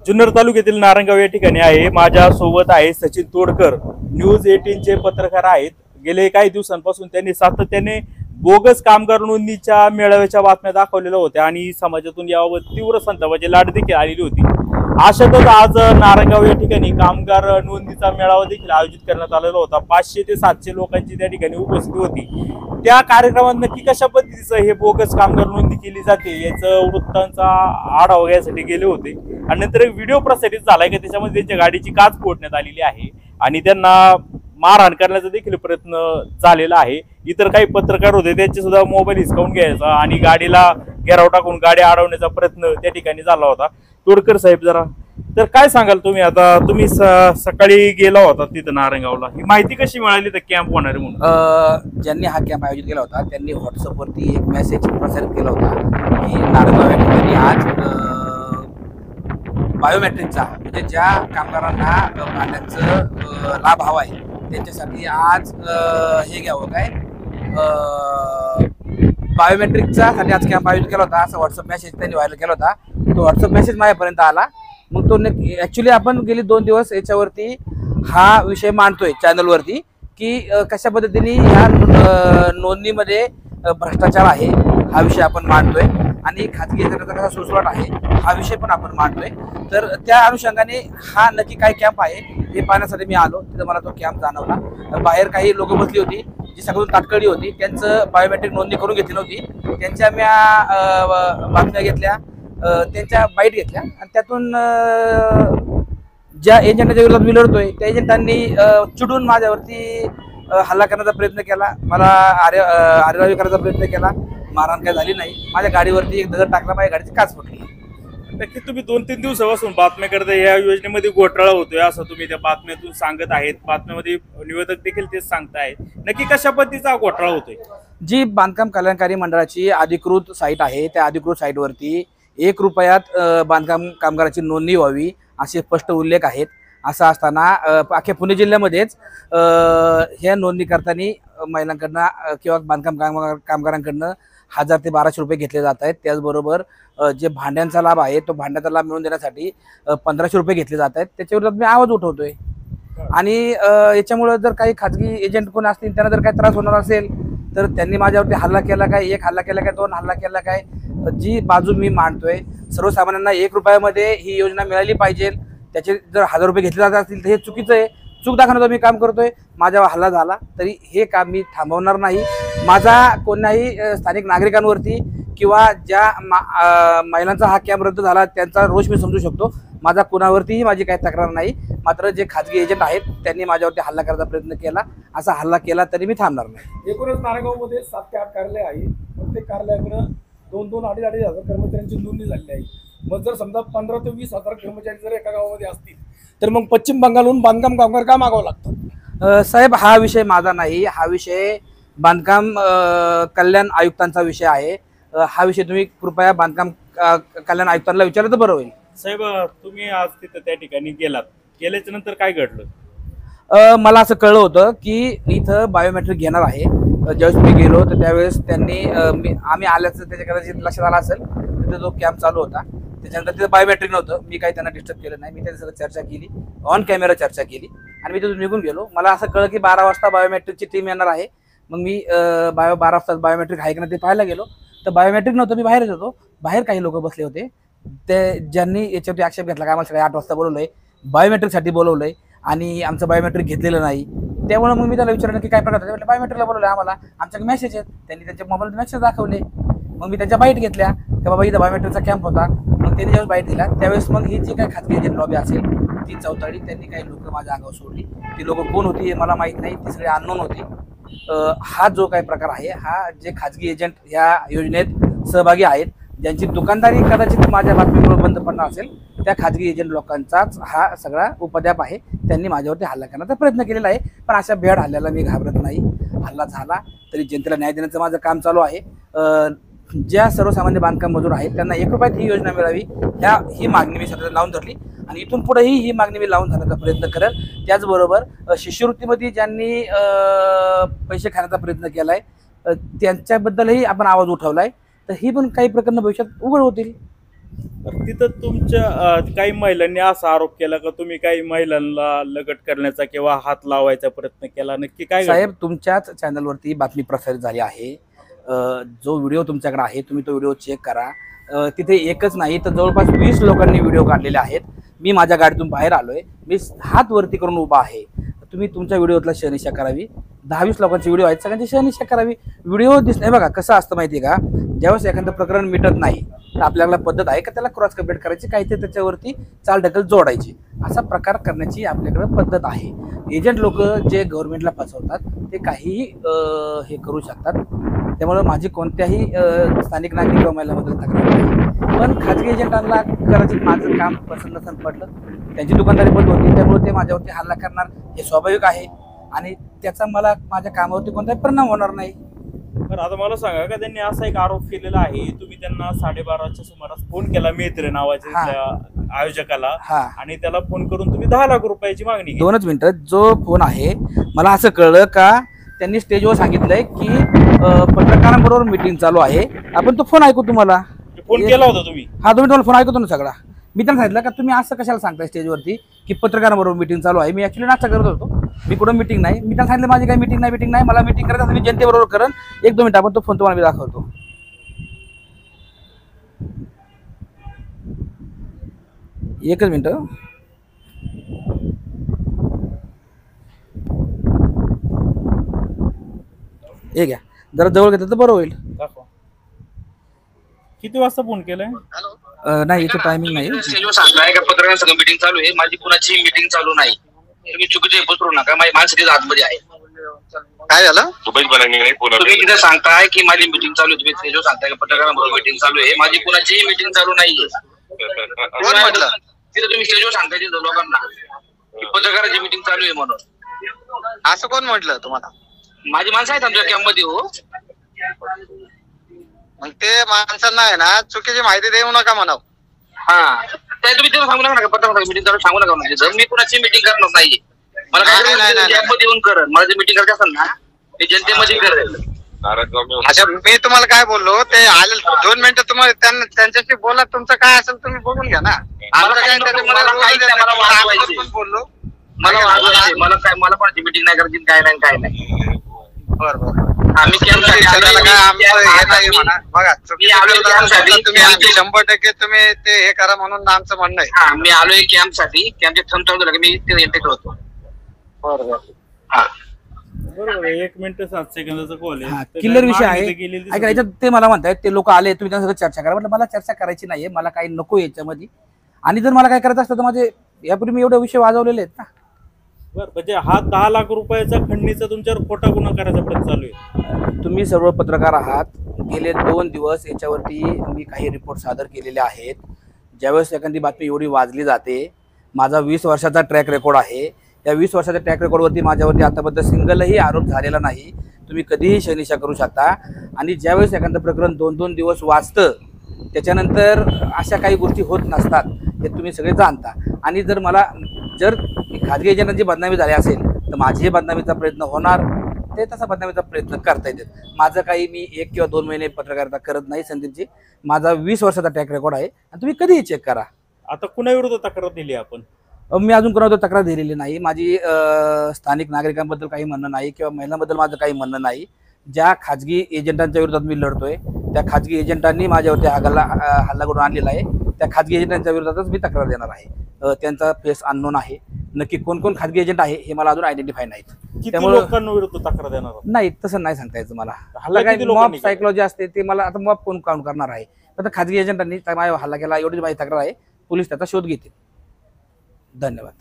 जुन्नर तालुक्यातील नारंगाव या ठिकाणी आहे। माझ्या सोबत आहे सचिन तोडकर, न्यूज 18 चे पत्रकार आहेत। गेले काही दिवसांपासून त्यांनी सातत्याने बोगस कामगार नोंदणीच्या मेळाव्याच्या बातम्या दाखवलेल्या होत्या आणि समाजातून याबाबत तीव्र संतापाची लाट देखील आलेली होती। अशातच आज नारंगाव या ठिकाणी कामगार नोंदणीचा मेळावा देखील आयोजित करण्यात आलेला होता। 500 ते 700 लोकांची त्या ठिकाणी उपस्थिती होती। त्या कार्यक्रमात नक्की कशा पद्धतीचं हे बोगस कामगार नोंदणी केली जाते याचं वृत्तांचा आढावा घ्यायसाठी गेले होते आणि नंतर एक व्हिडिओ प्रसारित झालाय की त्याच्यामध्ये त्यांच्या गाडीची काच फोडण्यात आलेली आहे आणि त्यांना मारहाण करण्याचा देखील प्रयत्न झालेला आहे। इतर काही पत्रकार होते त्यांचे सुद्धा मोबाईल हिसकावून घ्यायचा आणि गाडीला घेराव टाकून गाडी अडवण्याचा प्रयत्न त्या ठिकाणी झाला होता। तोडकर साहेब, जरा तर काय सांगाल तुम्ही? आता तुम्ही सकाळी गेला होता तिथं नारंगावला, ही माहिती कशी मिळाली तर कॅम्प होणार आहे म्हणून? ज्यांनी हा कॅम्प आयोजित केला होता त्यांनी व्हॉट्सअपवरती एक मेसेज प्रसारित केला होता की नारंगाव या ठिकाणी आज बायोमेट्रिकचा म्हणजे ज्या कामगारांना भांड्यांचं लाभ हवा आहे त्यांच्यासाठी आज हे घ्यावं काय बायोमेट्रिकचा साठी आज कॅम्प आयोजित केला होता, असा व्हॉट्सअप मेसेज त्यांनी व्हायरल केला होता। तो व्हॉट्सअप मेसेज माझ्यापर्यंत आला। मग तो ॲक्च्युली आपण गेली 2 दिवस याच्यावरती हा विषय मांडतोय चॅनलवरती की कशा पद्धतीने ह्या नोंदणीमध्ये भ्रष्टाचार आहे हा विषय आपण मांडतोय आणि खाजगी एजंटाचा कसा सुळसुळाट आहे हा विषय पण आपण मांडतोय। तर त्या अनुषंगाने हा नक्की काय कॅम्प आहे हे पाहण्यासाठी मी आलो। तिथं मला तो कॅम्प जाणवला। बाहेर काही लोक बसली होती जी सगळून ताटकळली होती, त्यांचं बायोमेट्रिक नोंदणी करून घेतली नव्हती। त्यांच्या म्या बातम्या घेतल्या, त्यांच्या बाईट घेतल्या आणि त्यातून ज्या एजंटाच्या विरोधात मी लढतोय त्या एजंटांनी चिडून माझ्यावरती हल्ला करण्याचा प्रयत्न केला, मला आरेरावी करण्याचा प्रयत्न केला। मारहाण काय झाली नाही, माझ्या गाडीवरती एक दगड टाकला, माझ्या गाडीची काच फुटली। नक्की तुम्ही 2-3 दिवसापासून बातम्या करता या योजनेमध्ये घोटाळा होतोय असं तुम्ही त्या बातम्यातून सांगत आहेत, बातम्यामध्ये निवेदक देखील तेच सांगतायत। नक्की कशा पद्धतीचा घोटाळा होतोय? जी बांधकाम कल्याणकारी मंडळाची अधिकृत साईट आहे त्या अधिकृत साईटवरती 1 रुपयात बांधकाम कामगाराची नोंदणी व्हावी असे स्पष्ट उल्लेख आहेत। असं असताना अख्ख्या पुणे जिल्ह्यामध्येच ह्या नोंदणी करताना महिलांकडनं किंवा बांधकाम कामगारांकडनं 1000 ते 1200 रुपये घेतले जात आहेत। त्याचबरोबर जे भांड्यांचा लाभ आहे तो भांड्याचा लाभ मिळवून देण्यासाठी 1500 रुपये घेतले जात आहेत। त्याच्यावर मी आवाज उठवतोय आणि याच्यामुळे जर काही खाजगी एजंट कोण असतील त्यांना जर काही त्रास होणार असेल तर त्यांनी माझ्यावरती हल्ला केला काय, 1 हल्ला केला काय, 2 हल्ला केला काय, जी बाजू मी मांडतोय सर्वसामान्यांना 1 रुपयामध्ये ही योजना मिळाली पाहिजे, त्याचे जर 1000 रुपये घेतले जात असतील तर हे चुकीचं आहे। चूक दाखवण्याचं मी काम करतोय। माझ्यावर हल्ला झाला तरी हे काम मी थांबवणार नाही। माझा कोणाही स्थानिक नागरिकांवरती किंवा ज्या महिलांचा हा कॅम्प रद्द झाला त्यांचा रोष मी समजू शकतो, माझा कुणावरतीही माझी काही तक्रार नाही। मात्र जे खाजगी एजंट आहेत त्यांनी माझ्यावरती हल्ला करायचा प्रयत्न केला, असा हल्ला केला तरी मी थांबणार नाही। एकूणच नारायणगावमध्ये 7 ते 8 कार्यालय आहे। प्रत्येक कार्यालयाकडे 2-2, 2,500 हजार कर्मचाऱ्यांची नोंदणी झालेली आहे। मग जर समजा 15 ते 20 हजार कर्मचारी जर एका गावामध्ये असतील तर मग पश्चिम बंगालहून बांधकाम कामगार का मागावं लागतं? साहेब, हा विषय माझा नाही, हा विषय बांधकाम कल्याण आयुक्तांचा विषय आहे। हा विषय तुम्ही कृपया बांधकाम कल्याण आयुक्तांना विचारलं तर बरं होईल। साहेब, तुम्ही आज तिथं त्या ठिकाणी गेल्याच्या नंतर काय घडलं? मला असं कळलं होतं की इथं बायोमेट्रिक घेणार आहे। ज्यावेळेस मी गेलो तर त्यावेळेस त्यांनी आम्ही आल्याचं त्याच्या कदाचित लक्षात आलं असेल, तिथे जो कॅम्प चालू होता त्याच्यानंतर तिथं बायोमेट्रिक नव्हतं। मी काही त्यांना डिस्टर्ब केलं नाही, मी त्यांच्यासोबत चर्चा केली, ऑन कॅमेरा चर्चा केली आणि मी तिथून निघून गेलो। मला असं कळलं की 12 वाजता बायोमेट्रिकची टीम येणार आहे। मग मी 12 वाजता बायोमेट्रिक आहे की नाही ते पाहायला गेलो तर बायोमेट्रिक नव्हतं, मी बाहेरच होतो। बाहेर काही लोक बसले होते ते ज्यांनी याच्यावरती आक्षेप घेतला की आम्हाला सकाळी 8 वाजता बोलवलंय, बायोमेट्रिकसाठी बोलवलंय आणि आमचं बायोमेट्रिक घेतलेलं नाही। त्यामुळे मग मी त्याला विचारलं की काय प्रकार आहे, बायोमेट्रिकला बोलवलं आम्हाला, आमच्याकडे मेसेज आहेत। त्यांनी त्यांच्या मोबाईलवर मेसेज दाखवले। मग मी त्यांच्या बाईट घेतल्या की बाबा इथं बायोमेट्रिकचा कॅम्प होता। मग त्यांनी ज्यावेळेस बाईट दिला त्यावेळेस मग ही जी काही खाजगी एजंट लॉबी असेल ती चौताळी, त्यांनी काही लोक माझ्या अंगावर सोडली। ती लोक कोण होती हे मला माहीत नाही, ती सगळी अननोन होती। हा जो काही प्रकार आहे हा जे खाजगी एजंट ह्या योजनेत सहभागी आहेत ज्यांची दुकानदारी कदाचित माझ्या बातमीमुळे बंद पडणार असेल त्या खाजगी एजंट लोकांचाच हा सगळा उपद्व्याप आहे। त्यांनी माझ्यावरती हल्ला करण्याचा प्रयत्न केलेला आहे, पण अशा बेड हल्ल्याला मी घाबरत नाही। हल्ला झाला तरी जनतेला न्याय देण्याचं माझं काम चालू आहे। ज्या सर्वसामान्य बांधकाम मजूर आहेत त्यांना 1 रुपयात ही योजना मिळावी ही मागणी मी सध्या लावून धरली आणि इथून पुढेही ही मागणी मी लावून धरण्याचा प्रयत्न करेल। त्याचबरोबर शिष्यवृत्तीमध्ये ज्यांनी पैसे खाण्याचा प्रयत्न केलाय त्यांच्याबद्दलही आपण आवाज उठवलाय, तर ही पण काही प्रकरणं भविष्यात उघड होतील। तर तिथं तुमच्या काही महिलांनी असा आरोप केला का तुम्ही काही महिलांना लगट करण्याचा किंवा हात लावायचा प्रयत्न केला, नक्की काय घडलं? साहेब, तुमच्याच चॅनलवरती बातमी प्रसारित झाली आहे. जो व्हिडिओ तुमच्याकडे आहे तुम्ही तो व्हिडिओ चेक करा. तिथे एकच नाही तर जवळपास 20 लोकांनी व्हिडिओ काढलेले आहेत. मी माझ्या गाडीतून बाहेर आलोय, मी हात वरती करून उभा आहे. तुम्ही तुमच्या व्हिडिओतला शहनिशा करावी. 10-20 लोकांचे व्हिडिओ आहेत, सगळ्यांची शहनिशा करावी. व्हिडिओ दिसणे बघा कसं असतं माहिती आहे का, ज्यावेळेस एखादं प्रकरण मिटत नाही तर आपल्याला पद्धत आहे का त्याला क्रॉस कंप्लीट करायची, काहीतरी त्याच्यावरती चालढकल जोडायची, असा प्रकार करण्याची आपल्याकडे पद्धत आहे. एजंट लोक जे गव्हर्नमेंटला फसवतात ते काहीही हे करू शकतात. त्यामुळे माझी कोणत्याही स्थानिक नागरिक किंवा महिलांबद्दल तक्रार नाही. पण खाजगी एजंटांना कदाचित माझं काम पसंत नसून पडलं, त्यांची दुकानदारी बंद होती, त्यामुळे ते माझ्यावरती हल्ला करणार हे स्वाभाविक आहे आणि त्याचा मला माझ्या कामावरती कोणताही परिणाम होणार नाही. तर आता मला सांगा का त्यांनी असा एक आरोप केलेला आहे, तुम्ही त्यांना 12:30च्या सुमारास फोन केला मेत्रे नावाच्या हा. त्या आयोजकाला, हा, आणि त्याला फोन करून तुम्ही 10 लाख रुपयाची मागणी केली. 2च मिनिटं. जो फोन आहे मला असं कळलं का त्यांनी स्टेजवर सांगितलंय की पत्रकारांबरोबर मीटिंग चालू आहे, आपण तो फोन ऐकू तुम्हाला. फोन केला होता तुम्ही? हा, तुम्ही तुम्हाला फोन ऐकतो ना सगळा. मी त्यांना सांगितलं का तुम्ही असं कशाला सांगताय स्टेजवरती की पत्रकारांबरोबर मीटिंग चालू आहे. मी ऍक्च्युली नाश्ता करत होतो, मी कुठं मीटिंग नाही. मी त्यांना सांगितलं माझी काही मीटिंग नाही, मला मीटिंग करायचं असेल मी जनतेबरोबर करेन. 1-2 मिनिट आपण तो फोन तुम्हाला मी दाखवतो. एकच मिनिट. हे घ्या, जरा जवळ घेतलं तर बरं होईल. दाखवा. किती वाजता फोन केलाय? नाही, इथं टायमिंग नाही. स्टेजवर सांगताय का पत्रकारांसंग मीटिंग चालू आहे, माझी कुणाची मीटिंग चालू नाही. तुम्ही चुकीचे पसरू नका, माझी माणसं तिथे आतमध्ये आहे. काय झालं? तुम्ही तिथे सांगताय की माझी मीटिंग चालू आहे, तुम्ही स्टेजवर सांगताय का पत्रकारांबरोबर मीटिंग चालू आहे, माझी कुणाची मीटिंग चालू नाहीये. कोण म्हटलं? तिथे तुम्ही स्टेजवर सांगताय तिथं लोकांना की पत्रकारांची मीटिंग चालू आहे म्हणून. असं कोण म्हटलं तुम्हाला? माझी माणसं आहेत आमच्या कॅम्प मध्ये. हो, मग ते माणसांना आहे ना चुकीची माहिती देऊ नका म्हणाव. हा, ते तुम्ही तिथं सांगू नका पत्रकार मीटिंग चालू सांगू नका म्हणजे. मी कुणाची मीटिंग करणार नाहीये. मला काय कॅम्प मध्ये येऊन करेल, मला जे मीटिंग करायचं असेल ना ते जनतेमध्ये करेल. अच्छा, मी तुम्हाला काय बोललो ते आले 2 मिनिटं तुम्हाला त्यांच्याशी बोला, तुमचं काय असेल तुम्ही बघून घ्या ना. आमचं काय मला वाजवायचे. बोललो. मला वाजवायचे, मला कोणाची मीटिंग नाही करायची, काय नाही. बरं. आम्ही त्याला काय आमचं हे नाही म्हणा. बघा, चुकीचं आलोय करत असाल कॅम्पसाठी. तर तुम्ही आमची 100% तुम्ही ते हे करा म्हणून आमचं म्हणणं आहे. हा, मी आलोय कॅम्प साठी. कॅम्पचे थंब चालू झालं की मी ते एंट्री होतो. बरोबर. हा, बरोबर आहे. 1 मिनिट 7 सेकंदाचा कॉल हा, आहे. तर क्लिअर विषय मागणी आहे. तर केलेली ऐका, दिसत याच्यात ते मला म्हणतायत ते लोक आले, तुम्ही त्यांच्यासोबत चर्चा करा. म्हटलं मला चर्चा करायची नाहीये, मला काही नको याच्यामध्ये. आणि जर मला काय करायचं असतं तर माझे यापूर्वी मी एवढे विषय वाजवलेले आहेत ना. बरं, म्हणजे हा 10 लाख रुपयाचा खंडणीचा तुमच्यावर खोटा गुन्हा करायचा प्रयत्न चालू आहे. तुम्ही सर्व पत्रकार आहात. गेले 2 दिवस याच्यावरती मी काही रिपोर्ट सादर केलेले आहेत. ज्यावेळेस एखादी बातमी एवढी वाजली जाते, माझा 20 वर्षाचा ट्रॅक रेकॉर्ड आहे. या 20 वर्षाच्या ट्रॅक रेकॉर्डवरती माझ्यावरती आतापर्यंत सिंगलही आरोप झालेला नाही. तुम्ही कधीही शहनिशा करू शकता. आणि ज्यावेळेस एखादं प्रकरण 2-2 दिवस वाचतं त्याच्यानंतर अशा काही गोष्टी होत नसतात, हे तुम्ही सगळे जाणता. आणि जर खाजगी एजंटांची बदनामी झाली असेल तर माझी बदनामीचा प्रयत्न होणार, ते तसा बदनामीचा प्रयत्न करता येते. माझं काही मी 1 किंवा 2 महिने पत्रकारिता करत नाही संदीपजी. माझा 20 वर्षाचा ट्रॅक रेकॉर्ड आहे आणि तुम्ही कधीही चेक करा. आता कुणाविरुद्ध तक्रार दिली आपण? मी अजून कोणावर तक्रार दिलेली नाही. माझी स्थानिक नागरिकांबद्दल काही म्हणणं नाही किंवा महिलांबद्दल माझं काही म्हणणं नाही. ज्या खाजगी एजंटांच्या विरोधात मी लढतोय त्या खाजगी एजंटांनी माझ्यावरती हल्ला करून आणलेला आहे. त्या खाजगी एजंटांच्या विरोधातच मी तक्रार देणार आहे. त्यांचा फेस अननोन आहे. नक्की कोण खाजगी एजंट आहे हे मला अजून आयडेंटिफाय नाहीत. किती लोकांविरुद्ध तक्रार देणार आहात? नाही, तसं नाही सांगता यायचं मला. हल्ला काय किती मॉब लोकांनी केला? सायकोलॉजी असते ते मला आता मॉब कोण काउंट करणार आहे. आता खाजगी एजंटांनी माझ्या हल्ला केला एवढीच माझी तक्रार आहे. पोलीस त्याचा शोध घेतील. धन्यवाद.